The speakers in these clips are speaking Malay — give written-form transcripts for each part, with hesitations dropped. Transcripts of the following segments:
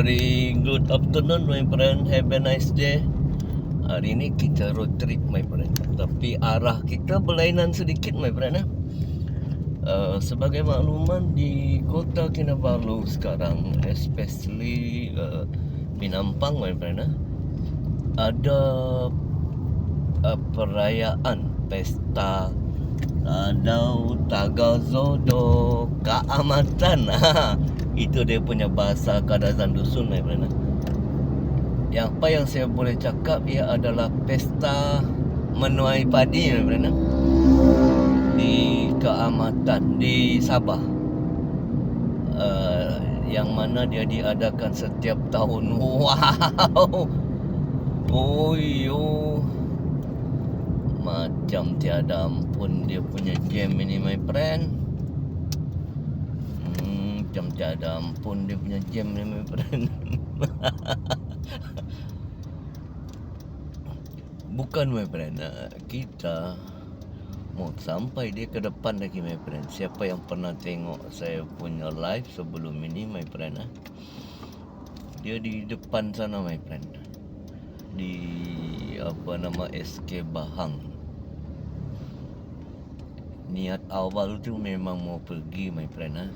Very good afternoon my friend. Have a nice day. Hari ni kita road trip my friend. Tapi arah kita berlainan sedikit my friend. Sebagai makluman di Kota Kinabalu sekarang, especially Pinampang my friend, ada perayaan pesta Adau Tagazodo Keamatan. Itu dia punya bahasa Kadazan Dusun my friend. Yang apa yang saya boleh cakap, ia adalah pesta menuai padi my friend, di Keamatan di Sabah, yang mana dia diadakan setiap tahun. Wow. Oh yo, macam tiada ampun dia punya jam ini my friend. Macam tiada ampun dia punya jam ni my friend. Bukan my friend, kita mau sampai dia ke depan lagi my friend. Siapa yang pernah tengok saya punya live sebelum ini my friend, dia di depan sana my friend, di SK Bahang. Niat awal tu memang mau pergi my friend,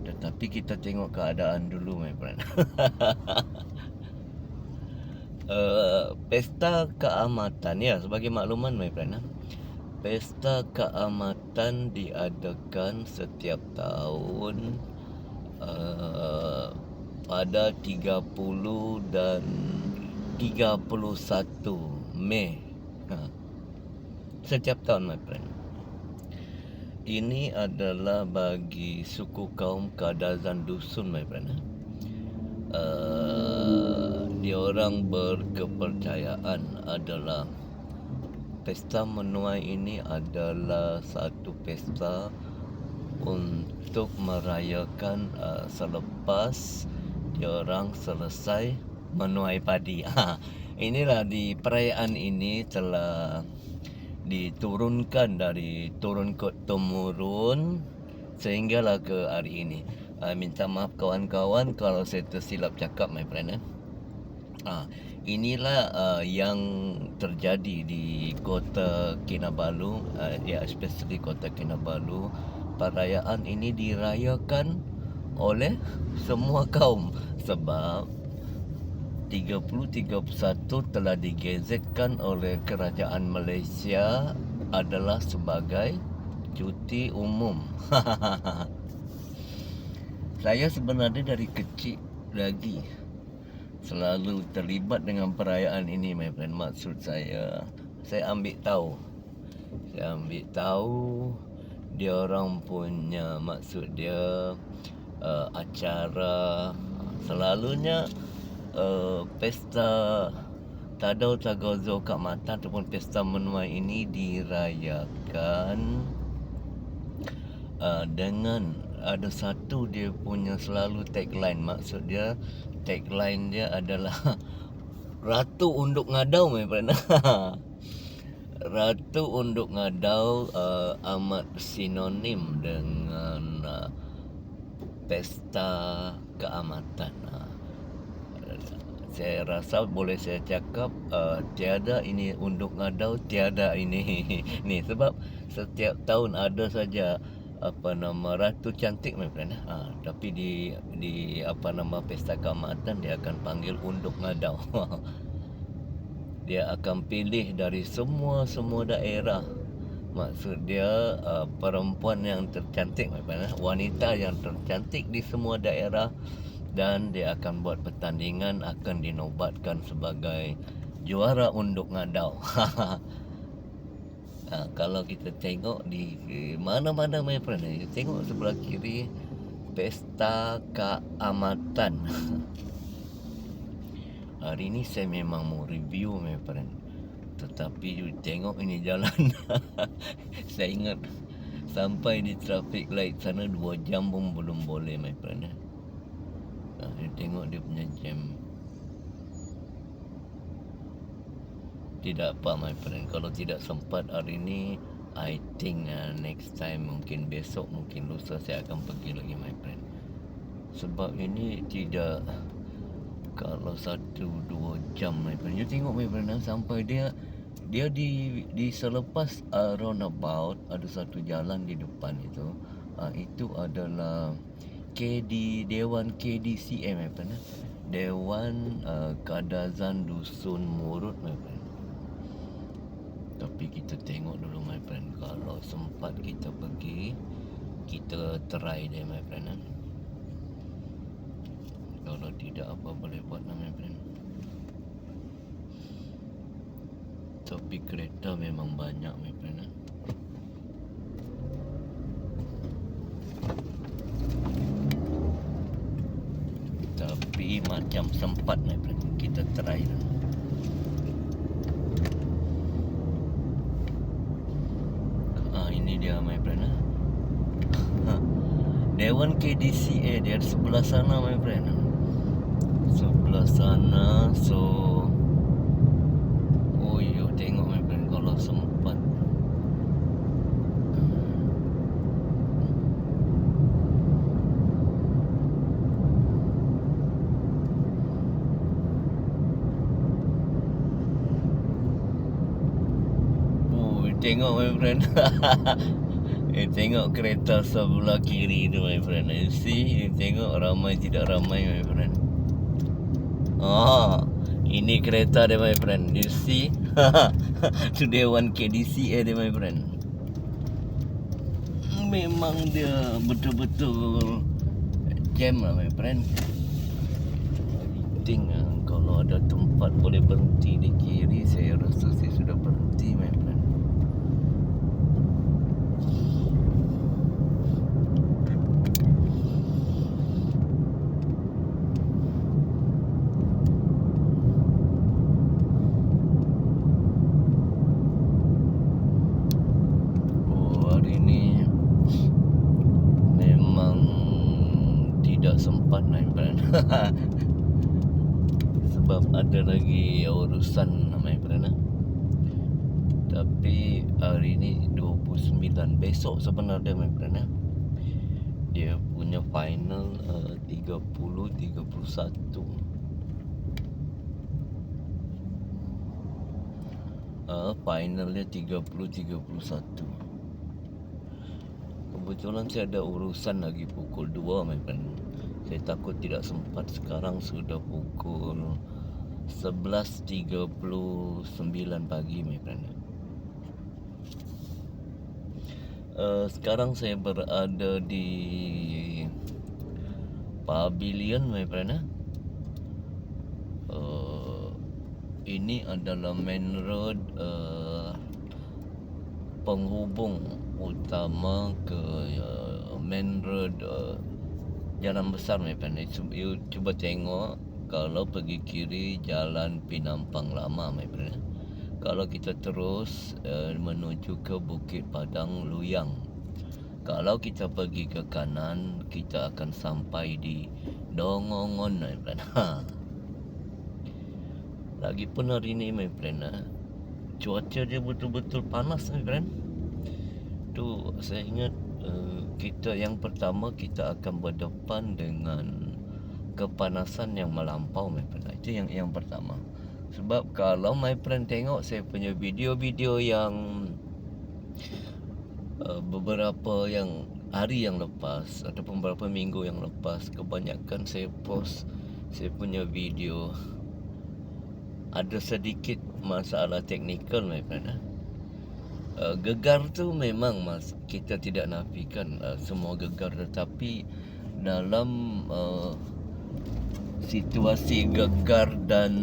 tetapi kita tengok keadaan dulu my friend. Pesta Keamatan, ya, sebagai makluman my friend, Pesta Keamatan diadakan setiap tahun pada 30 dan 31 Mei. Setiap tahun my friend. Ini adalah bagi suku kaum Kadazan Dusun my friend. Diorang berkepercayaan adalah pesta menuai ini adalah satu pesta untuk merayakan selepas diorang selesai menuai padi. Inilah di perayaan ini telah diturunkan dari turun ke temurun sehinggalah ke hari ini. Minta maaf kawan-kawan kalau saya tersilap cakap my friend. Inilah yang terjadi di Kota Kinabalu, especially Kota Kinabalu. Perayaan ini dirayakan oleh semua kaum sebab 30-31 telah digazetkan oleh kerajaan Malaysia adalah sebagai cuti umum. Saya sebenarnya dari kecil lagi selalu terlibat dengan perayaan ini my friend. Maksud saya ambil tahu dia orang punya maksud dia acara. Selalunya pesta Tadau Tagazo Keamatan ataupun pesta menuai ini dirayakan dengan ada satu dia punya selalu tagline. Maksud dia tagline dia adalah Ratu Unduk Ngadau my friend. Ratu Unduk Ngadau amat sinonim dengan pesta keamatan. Saya rasa boleh saya cakap tiada ini Unduk Ngadau, tiada ini ni, sebab setiap tahun ada saja ratu cantik my friend. Tapi di pesta keamatan dia akan panggil Unduk Ngadau. Dia akan pilih dari semua daerah. Maksud dia perempuan yang tercantik my friend, wanita yang tercantik di semua daerah, dan dia akan buat pertandingan, akan dinobatkan sebagai juara Unduk Ngadau. Kalau kita tengok di mana-mana my friend, tengok sebelah kiri Pesta Keamatan. Hari ni saya memang mau review my friend, tetapi tengok ini jalan. Saya ingat sampai di traffic light sana 2 jam pun belum boleh my friend. Tengok dia punya jam. Tidak apa my friend, kalau tidak sempat hari ni, I think next time, mungkin besok, mungkin lusa saya akan pergi lagi my friend. Sebab ini tidak Kalau 1-2 jam my friend. You tengok my friend, sampai dia di selepas roundabout ada satu jalan di depan itu. Itu adalah Dewan KDCA my friend. Dewan Kadazan Dusun Murut my friend. Tapi kita tengok dulu my friend, kalau sempat kita pergi, kita try deh my friend. Kalau tidak apa boleh buat my friend. Tapi kereta memang banyak my friend. Tapi macam sempat my friend, kita try lah. Ini dia my friend. Dewan KDCA dia sebelah sana my friend. Sebelah sana. So you tengok my friend, kalau sempat tengok my friend. Tengok kereta sebelah kiri tu my friend. You see, tengok ramai tidak ramai my friend. Ini kereta dia my friend. You see. Tu Dewan KDCA dia my friend. Memang dia betul-betul jam lah my friend. Kalau ada tempat boleh berhenti di kiri, saya rasa saya sudah berhenti my friend. Hari ini memang tidak sempat my friend. Sebab ada lagi urusan my friend. Tapi hari ini 29, besok sebenarnya my friend. Dia punya final 30-31. Finalnya 30-31. Kebetulan saya ada urusan lagi pukul 2 my friend. Saya takut tidak sempat. Sekarang sudah pukul 11.39 pagi my friend. Sekarang saya berada di Pavilion my friend. Ini adalah main road penghubung utama ke main road jalan besar my friend. You cuba tengok, kalau pergi kiri jalan Pinampang Lama my friend. Kalau kita terus menuju ke Bukit Padang Luyang. Kalau kita pergi ke kanan, kita akan sampai di Dongongon my friend. Lagipun hari ini my friend, cuaca dia betul-betul panas my friend. Tu saya ingat kita yang pertama kita akan berdepan dengan kepanasan yang melampau my friend. Itu yang pertama. Sebab kalau my friend tengok saya punya video-video yang beberapa hari yang lepas ataupun beberapa minggu yang lepas, kebanyakan saya post saya punya video ada sedikit masalah teknikal my friend. Gegar tu memang kita tidak nafikan semua gegar, tetapi dalam situasi gegar dan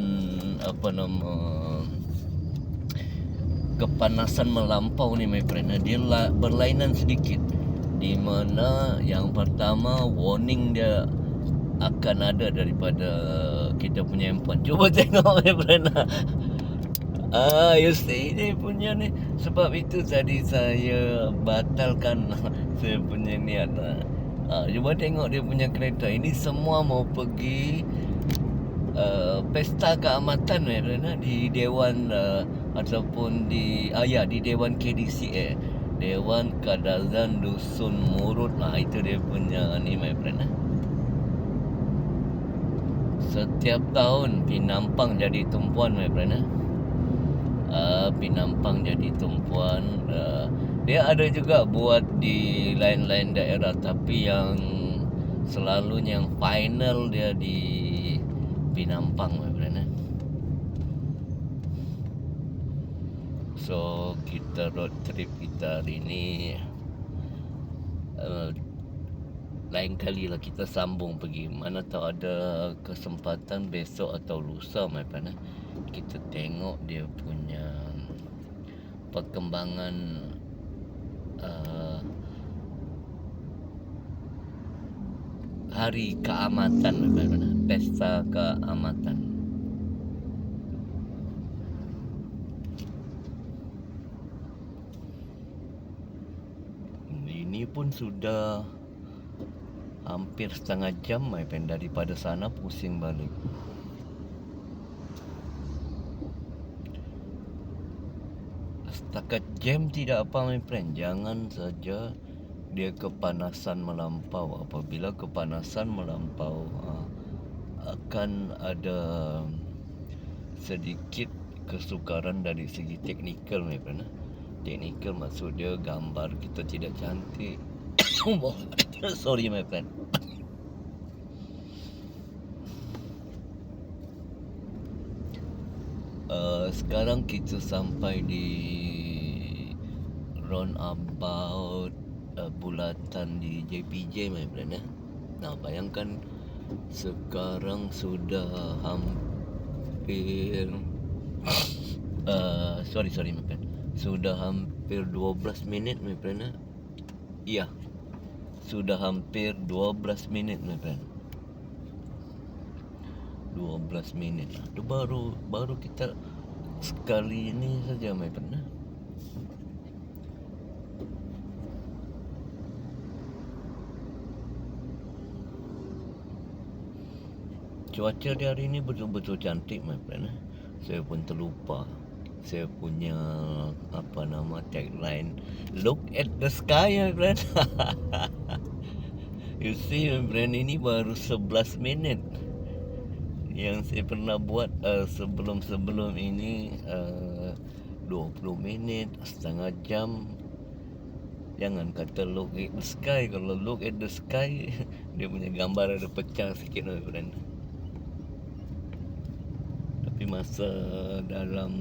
kepanasan melampau ni my friend, dia berlainan sedikit. Di mana yang pertama warning dia akan ada daripada kita punya handphone. Cuba tengok my friend. You see dia punya ni. Sebab itu tadi saya batalkan saya punya niat. Cuba tengok dia punya kereta. Ini semua mau pergi pesta keamatan my friend, di Dewan ataupun di Dewan KDCA, Dewan Kadazan Dusun Murut. Itu dia punya ni my friend. Setiap tahun Pinampang jadi tumpuan, my friend. Pinampang jadi tumpuan. Dia ada juga buat di lain-lain daerah, tapi yang selalunya yang final dia di Pinampang, my friend. So kita road trip kita hari ini, lain kali lah kita sambung pergi. Mana tahu ada kesempatan besok atau lusa, my friend. Kita tengok dia punya perkembangan hari keamatan, my friend. Pesta keamatan. Ini pun sudah hampir setengah jam, my friend. Daripada sana pusing balik. Setakat jam tidak apa, my friend. Jangan saja dia kepanasan melampau. Apabila kepanasan melampau, akan ada sedikit kesukaran dari segi teknikal, my friend. Teknikal maksud dia gambar kita tidak cantik. Sorry, my friend. Sekarang kita sampai di roundabout bulatan di JPJ, my friend. Nah, bayangkan sekarang sudah hampir sorry my friend. Sudah hampir 12 minit, my friend. Iya. Sudah hampir 12 minit, my friend. 12 minit. Itu baru kita sekali ini saja, my friend. Cuaca di hari ini betul-betul cantik, my friend. Saya pun terlupa. Saya punya tagline, look at the sky, my friend. You see, my friend, ini baru 11 minit. Yang saya pernah buat sebelum ini 20 minit, setengah jam. Jangan kata look at the sky. Kalau look at the sky, dia punya gambar ada pecah sikit, my friend. Tapi masa dalam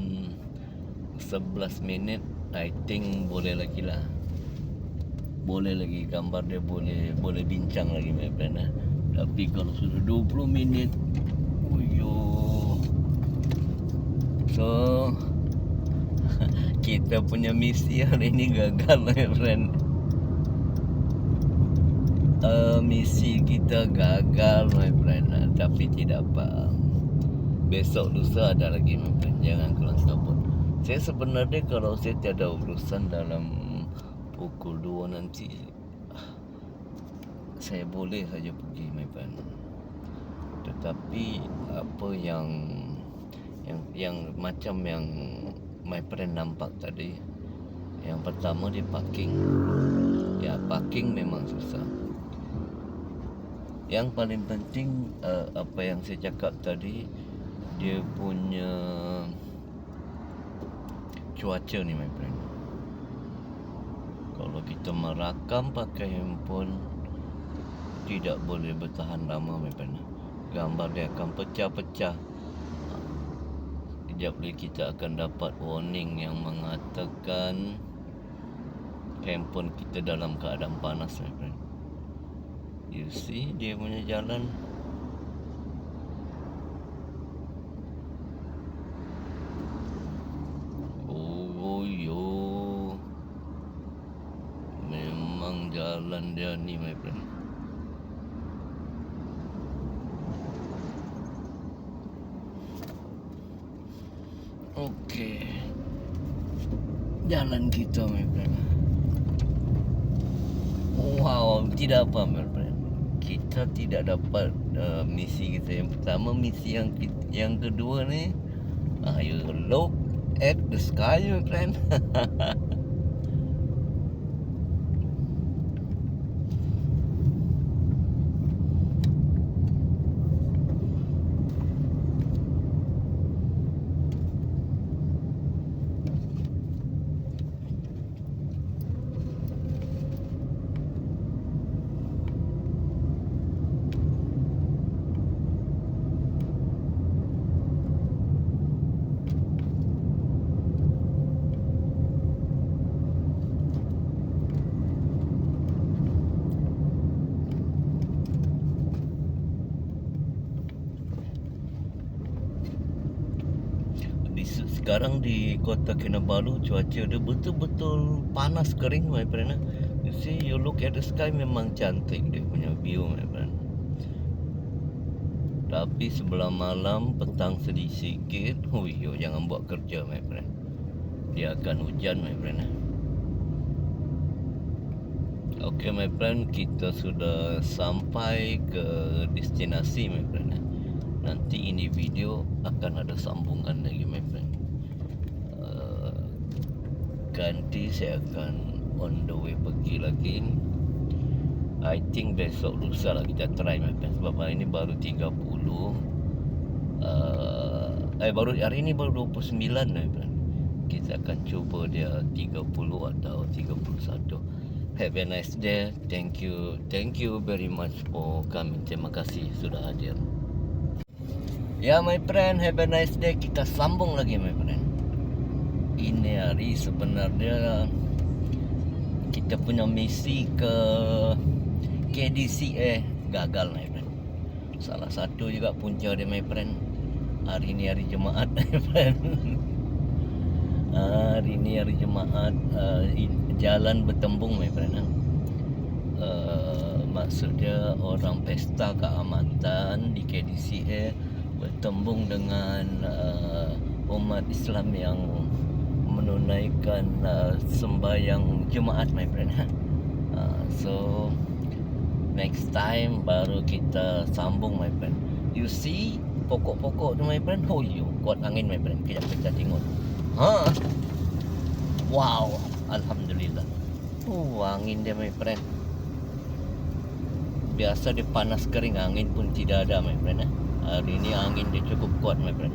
11 minit, I think boleh lagi lah. Boleh lagi, gambar dia boleh bincang lagi, my friend. Tapi kalau sudah 20 minit, so kita punya misi hari ini gagal, my friend. Misi kita gagal, my friend. Tapi tidak apa. Besok lusa ada lagi, my friend. Jangan kelam kabut. Saya sebenarnya kalau saya tiada urusan dalam pukul 2 nanti, saya boleh saja pergi, my friend. Tetapi apa yang macam yang my friend nampak tadi, yang pertama dia parking. Ya, parking memang susah. Yang paling penting apa yang saya cakap tadi, dia punya cuaca ni, my friend. Kalau kita merakam pakai handphone, tidak boleh bertahan lama, my friend. Gambar dia akan pecah-pecah. Sekejap lagi kita akan dapat warning yang mengatakan handphone kita dalam keadaan panas, my friend. You see, dia punya jalan. Memang jalan dia ni, my friend. Okey, jalan kita, my friend. Wow, tidak apa, my friend. Kita tidak dapat misi kita yang pertama. Misi yang kedua ni, you look at the sky, my friend. sekarang di Kota Kinabalu cuaca dia betul-betul panas kering my friend. You see, you look at the sky, memang cantik dia punya view my friend. Tapi sebelah malam, petang sedih sikit, huyo, jangan buat kerja my friend. Dia akan hujan my friend. Okay my friend, kita sudah sampai ke destinasi my friend. Nanti ini video akan ada sambungan lagi my friend. Ganti saya akan on the way pergi lagi. I think besok lusa lah kita try my friend. Sebab hari ini baru 30. Baru hari ini baru 29 my friend. Kita akan cuba dia 30 atau 31. Have a nice day. Thank you very much for coming. Terima kasih sudah hadir. Ya my friend, have a nice day. Kita sambung lagi my friend. Ini hari sebenarnya kita punya misi ke KDCA gagal my friend. Salah satu juga punca dia my friend, hari ini hari Jumaat my friend. Hari ini hari Jumaat, jalan bertembung my friend. Maksudnya orang pesta keamatan di KDCA bertembung dengan umat Islam yang menunaikan sembahyang Jumaat my friend. So next time baru kita sambung my friend. You see pokok-pokok tu my friend, oh yo, kuat angin my friend. Kejap kita tengok. Wow, alhamdulillah. Angin dia my friend. Biasa dia panas kering, angin pun tidak ada my friend. Hari ini angin dia cukup kuat my friend.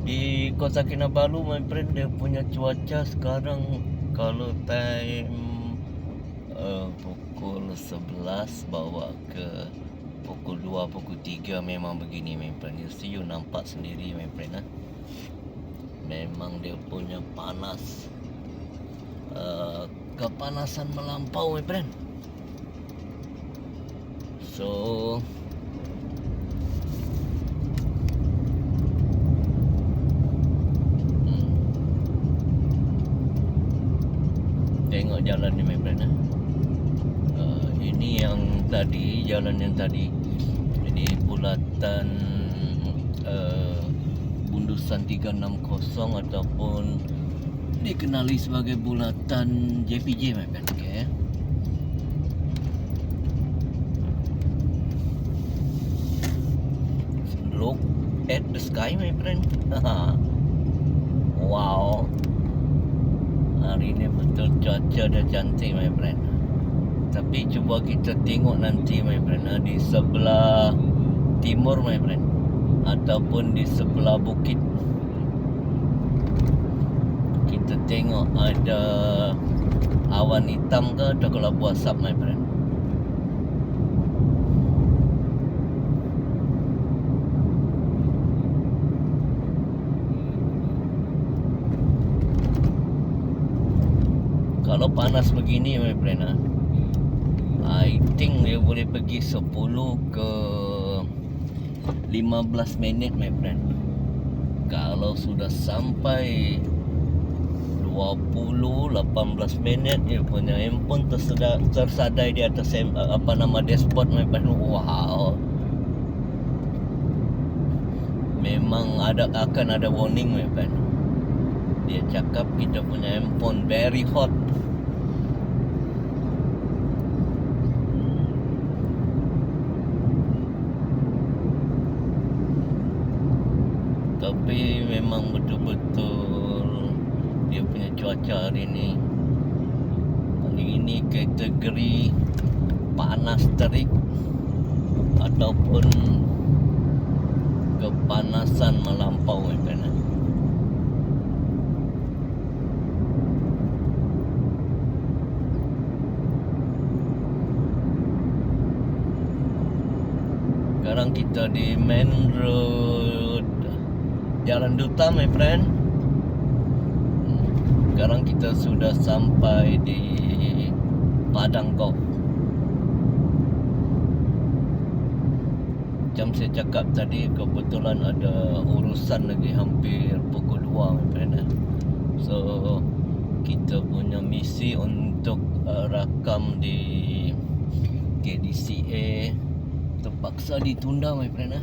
Di Kota Kinabalu my friend, dia punya cuaca sekarang kalau time pukul 11 bawa ke pukul 2, pukul 3 memang begini my friend. You see, you nampak sendiri my friend. Memang dia punya panas, kepanasan melampau my friend. So tengok jalan ni my friend. Ini yang tadi, jalan yang tadi, ini bulatan bundusan 360 ataupun dikenali sebagai bulatan JPJ my friend. Okay. Look at the sky my friend. Wow, hari ini betul cuaca dah cantik my friend. Tapi cuba kita tengok nanti my friend, di sebelah timur my friend ataupun di sebelah bukit, kita tengok ada awan hitam ke atau kelabu asap my friend. Kalau panas begini my friend, I think dia boleh pergi 10 ke 15 minit my friend. Kalau sudah sampai 20, 18 minit, dia punya handphone tersadai di atas dashboard my friend. Wow, memang akan ada warning my friend. Dia cakap kita punya handphone very hot. Tapi memang betul-betul dia punya cuaca hari ini. Hari ini kategori panas terik ataupun kepanasan melampau my friend. Sekarang kita di main road Jalan Duta my friend. sekarang kita sudah sampai di Padang Golf. Macam saya cakap tadi, kebetulan ada urusan lagi hampir pukul 2 my friend. So kita punya misi untuk rakam di KDCA terpaksa ditunda my friend.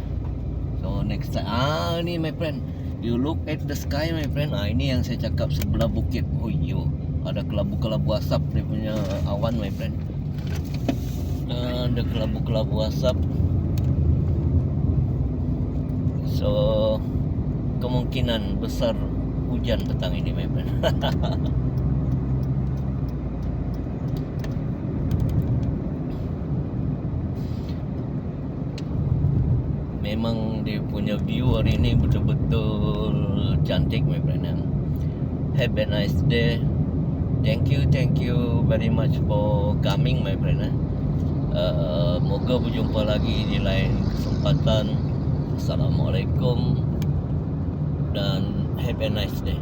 So next time, ni my friend, you look at the sky my friend. Ini yang saya cakap, sebelah bukit. Oh yo, ada kelabu-kelabu asap dia punya awan my friend. Ada kelabu-kelabu asap. So kemungkinan besar hujan petang ini my friend. Memang dia punya view hari ini betul-betul cantik my friend. Have a nice day. Thank you very much for coming my friend. Moga berjumpa lagi di lain kesempatan. Assalamualaikum dan have a nice day.